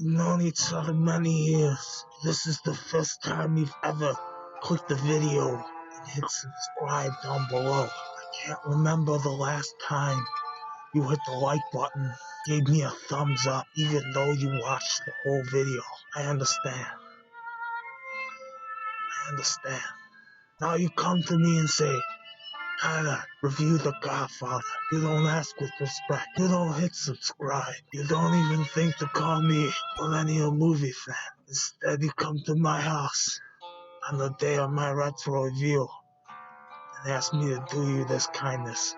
We've known each other many years. This is the first time you've ever clicked the video and hit subscribe down below. I can't remember the last time you hit the like button, gave me a thumbs up, even though you watched the whole video. I understand. Now you come to me and say, Tyler, review The Godfather. You don't ask with respect. You don't hit subscribe. You don't even think to call me Millennial movie fan. Instead, you come to my house on the day of my retro review and ask me to do you this kindness.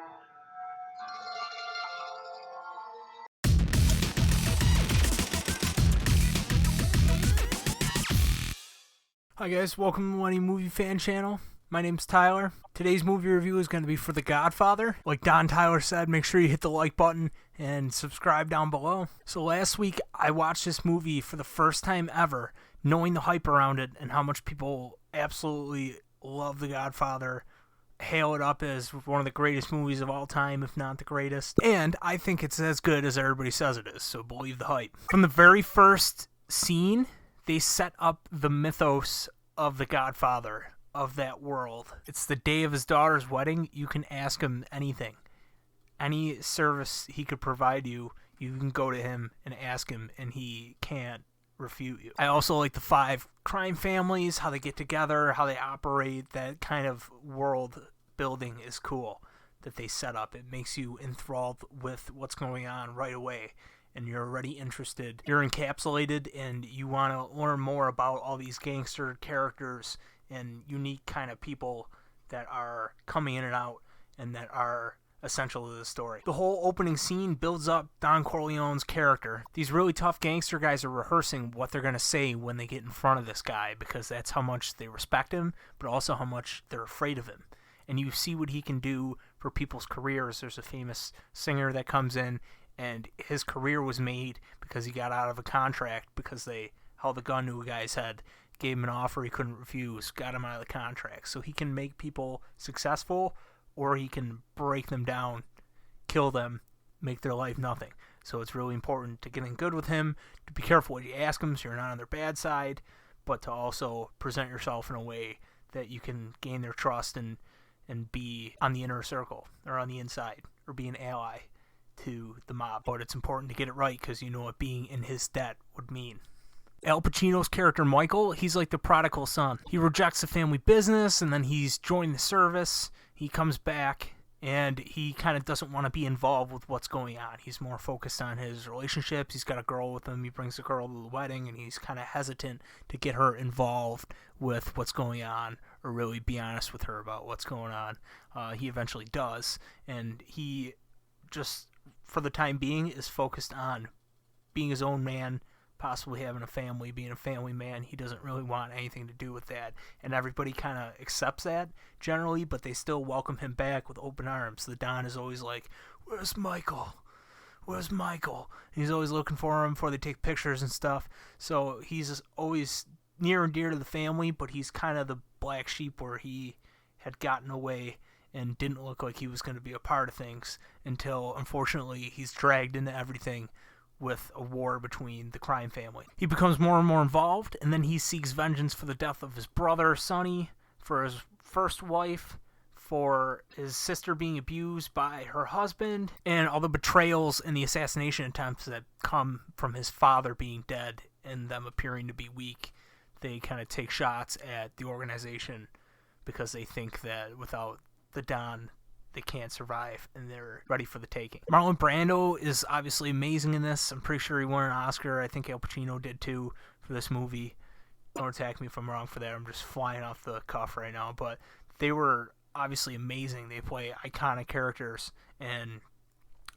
Hi guys, welcome to the Millennial Movie Fan Channel. My name's Tyler. Today's movie review is going to be for The Godfather. Like Don Tyler said, make sure you hit the like button and subscribe down below. So last week, I watched this movie for the first time ever, knowing the hype around it and how much people absolutely love The Godfather, hail it up as one of the greatest movies of all time, if not the greatest. And I think it's as good as everybody says it is, so believe the hype. From the very first scene, they set up the mythos of the Godfather, of that world. It's the day of his daughter's wedding. You can ask him anything. Any service he could provide you, you can go to him and ask him, and he can't refute you. I also like the 5 crime families, how they get together, how they operate. That kind of world building is cool that they set up. It makes you enthralled with what's going on right away, and you're already interested. You're encapsulated, and you want to learn more about all these gangster characters and unique kind of people that are coming in and out and that are essential to the story. The whole opening scene builds up Don Corleone's character. These really tough gangster guys are rehearsing what they're going to say when they get in front of this guy, because that's how much they respect him, but also how much they're afraid of him. And you see what he can do for people's careers. There's a famous singer that comes in, and his career was made because he got out of a contract because they held a gun to a guy's head, gave him an offer he couldn't refuse, got him out of the contract. So he can make people successful, or he can break them down, kill them, make their life nothing. So it's really important to get in good with him, to be careful what you ask him so you're not on their bad side, but to also present yourself in a way that you can gain their trust and be on the inner circle, or on the inside, or be an ally to the mob. But it's important to get it right, because you know what being in his debt would mean. Al Pacino's character Michael, he's like the prodigal son. He rejects the family business, and then he's joined the service. He comes back, and he kind of doesn't want to be involved with what's going on. He's more focused on his relationships. He's got a girl with him. He brings the girl to the wedding, and he's kind of hesitant to get her involved with what's going on, or really be honest with her about what's going on. He eventually does, and he just, for the time being, is focused on being his own man, possibly having a family, being a family man. He doesn't really want anything to do with that, and everybody kind of accepts that generally, but they still welcome him back with open arms. The Don is always like, where's Michael? Where's Michael? And he's always looking for him before they take pictures and stuff. So he's always near and dear to the family, but he's kind of the black sheep where he had gotten away and didn't look like he was going to be a part of things until, unfortunately, he's dragged into everything with a war between the crime family. He becomes more and more involved, and then he seeks vengeance for the death of his brother, Sonny, for his first wife, for his sister being abused by her husband, and all the betrayals and the assassination attempts that come from his father being dead and them appearing to be weak. They kind of take shots at the organization because they think that without the Don, they can't survive, and they're ready for the taking. Marlon Brando is obviously amazing in this. I'm pretty sure he won an Oscar. I think Al Pacino did too for this movie. Don't attack me if I'm wrong for that. I'm just flying off the cuff right now. But they were obviously amazing. They play iconic characters, and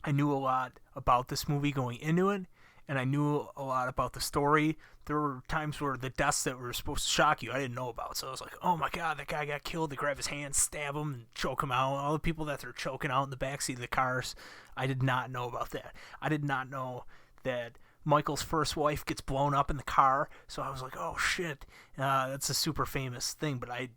I knew a lot about this movie going into it, and I knew a lot about the story. There were times where the deaths that were supposed to shock you, I didn't know about. So I was like, oh my God, that guy got killed. They grab his hand, stab him, and choke him out. All the people that they're choking out in the backseat of the cars, I did not know about that. I did not know that Michael's first wife gets blown up in the car. So I was like, oh shit, that's a super famous thing, but I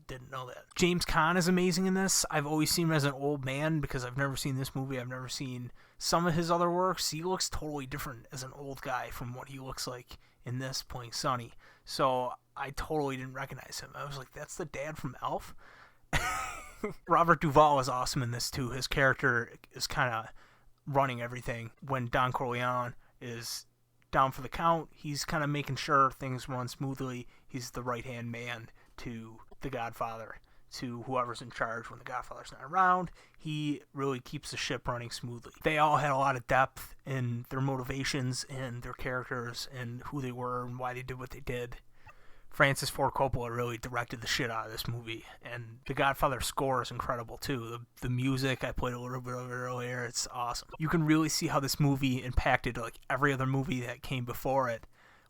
didn't know that. James Caan is amazing in this. I've always seen him as an old man because I've never seen this movie. I've never seen some of his other works, he looks totally different as an old guy from what he looks like in this playing Sonny. So I totally didn't recognize him. I was like, that's the dad from Elf? Robert Duvall is awesome in this too. His character is kind of running everything. When Don Corleone is down for the count, he's kind of making sure things run smoothly. He's the right-hand man to the Godfather, to whoever's in charge when the Godfather's not around. He really keeps the ship running smoothly. They all had a lot of depth in their motivations and their characters and who they were and why they did what they did. Francis Ford Coppola really directed the shit out of this movie, and the Godfather score is incredible too. The music, I played a little bit of it earlier, it's awesome. You can really see how this movie impacted like every other movie that came before it.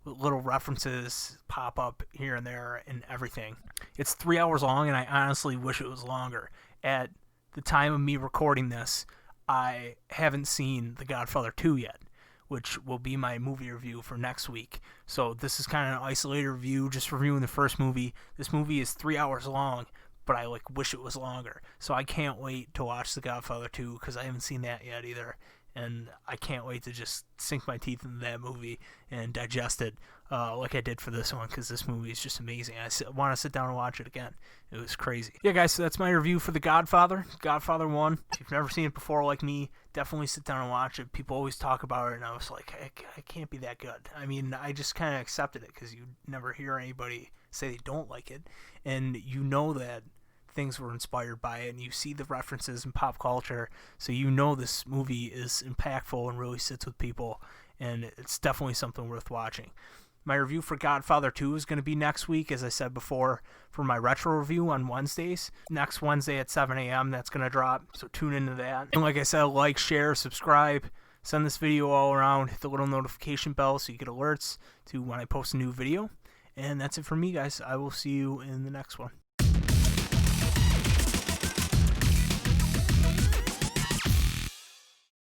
Little references pop up here and there and everything. It's 3 hours long, and I honestly wish it was longer. At the time of me recording this, I haven't seen The Godfather 2 yet, which will be my movie review for next week. So this is kind of an isolated review, just reviewing the first movie. This movie is 3 hours long, but I wish it was longer. So I can't wait to watch The Godfather 2 because I haven't seen that yet either. And I can't wait to just sink my teeth into that movie and digest it like I did for this one, because this movie is just amazing. I want to sit down and watch it again. It was crazy. Yeah, guys, so that's my review for The Godfather, Godfather 1. If you've never seen it before like me, definitely sit down and watch it. People always talk about it, and I was like, it can't be that good. I mean, I just kind of accepted it because you never hear anybody say they don't like it, and you know that things were inspired by it, and you see the references in pop culture, so you know this movie is impactful and really sits with people, and it's definitely something worth watching. My review for Godfather 2 is going to be next week, as I said before, for my retro review on Wednesdays. Next Wednesday at 7 a.m. that's going to drop, so tune into that. And like I said, like, share, subscribe, send this video all around, hit the little notification bell so you get alerts to when I post a new video. And that's it for me, guys. I will see you in the next one.